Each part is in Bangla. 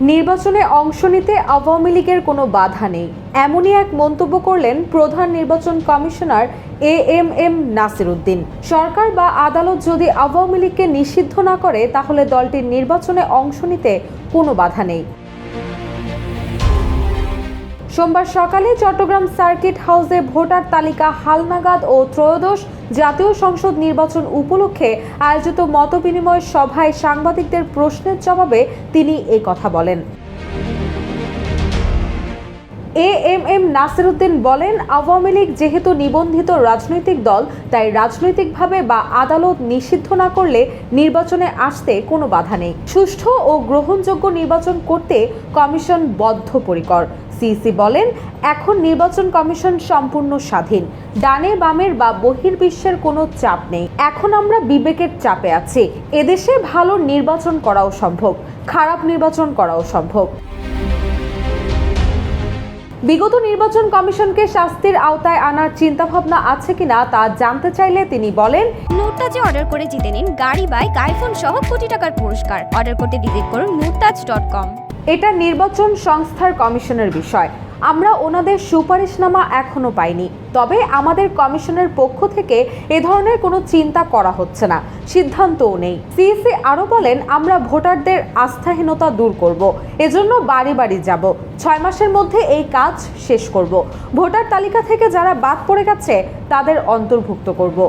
নির্বাচনে অংশ নিতে আওয়ামী লীগের কোনো বাধা নেই, এমনই এক মন্তব্য করলেন প্রধান নির্বাচন কমিশনার এএমএম নাসির উদ্দিন। সরকার বা আদালত যদি আওয়ামী লীগকে নিষিদ্ধ না করে তাহলে দলটির নির্বাচনে অংশ নিতে কোনো বাধা নেই। সোমবার সকালে চট্টগ্রাম সার্কিট হাউসে ভোটার তালিকা হালনাগাদ ও ত্রয়োদশ জাতীয় সংসদ নির্বাচন উপলক্ষে আয়োজিত মতবিনিময় সভায় সাংবাদিকদের প্রশ্নের জবাবে তিনি এ কথা বলেন। এএমএম নাসির উদ্দিন বলেন, আওয়ামী লীগ যেহেতু নিবন্ধিত রাজনৈতিক দল, তাই রাজনৈতিকভাবে বা আদালত নিষিদ্ধ না করলে নির্বাচনে আসতে কোনো বাধা নেই। সুষ্ঠু ও গ্রহণযোগ্য নির্বাচন করতে কমিশন বদ্ধপরিকর। সিইসি বলেন, এখন নির্বাচন কমিশন সম্পূর্ণ স্বাধীন। ডানে বামের বা বহির্বিশ্বের কোনো চাপ নেই। এখন আমরা বিবেকের চাপে আছি। এদেশে ভালো নির্বাচন করাও সম্ভব, খারাপ নির্বাচন করাও সম্ভব। বিগত নির্বাচন কমিশনকে শাস্তির আওতায় আনার চিন্তাভাবনা আছে কিনা তা জানতে চাইলে তিনি বলেন, নুরতাজে অর্ডার করে জিতে নিন গাড়ি, বাইক, আইফোন সহ কোটি টাকার পুরস্কার। অর্ডার করতে ভিজিট করুন nurtaj.com। এটা নির্বাচন সংস্থার কমিশনের বিষয়। আমরা ওনাদের সুপারিশনামা এখনো পাইনি, তবে আমাদের কমিশনের পক্ষ থেকে এ ধরনের কোনো চিন্তা করা হচ্ছে না, সিদ্ধান্তও নেই। সিইসি আরও বলেন, আমরা ভোটারদের আস্থাহীনতা দূর করব, এজন্য বাড়ি বাড়ি যাব। 6 মাসের মধ্যে এই কাজ শেষ করব। ভোটার তালিকা থেকে যারা বাদ পড়ে গেছে তাদের অন্তর্ভুক্ত করব।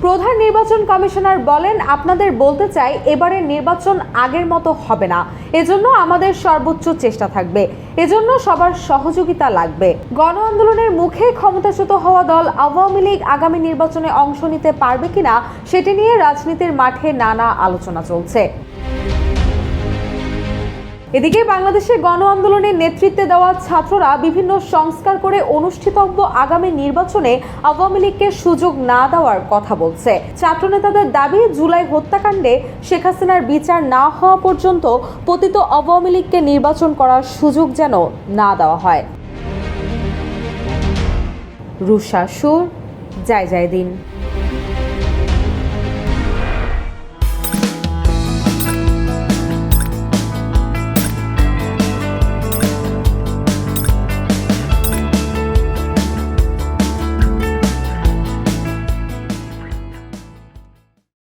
প্রধান নির্বাচন কমিশনার বলেন, আপনাদের বলতে চাই, এবারের নির্বাচন আগের মতো হবে না। এজন্য আমাদের সর্বোচ্চ চেষ্টা থাকবে। এজন্য সবার সহযোগিতা লাগবে। গণ আন্দোলনের মুখে ক্ষমতাচ্যুত হওয়া দল আওয়ামী লীগ আগামী নির্বাচনে অংশ নিতে পারবে কিনা সেটি নিয়ে রাজনীতির মাঠে নানা আলোচনা চলছে। এদিকে বাংলাদেশে গণ আন্দোলনের নেতৃত্বে দেওয়া ছাত্ররা বিভিন্ন সংস্কার করে অনুষ্ঠিতব্য আগামী নির্বাচনে আওয়ামী লীগকে সুযোগ না দেওয়ার কথা বলছে। ছাত্রনেতাদের দাবি, জুলাই হত্যাকাণ্ডে শেখ হাসিনার বিচার না হওয়া পর্যন্ত পতিত আওয়ামী লীগকে নির্বাচন করার সুযোগ যেন না দেওয়া হয়। রুশা সুর, জয় জয় দিন।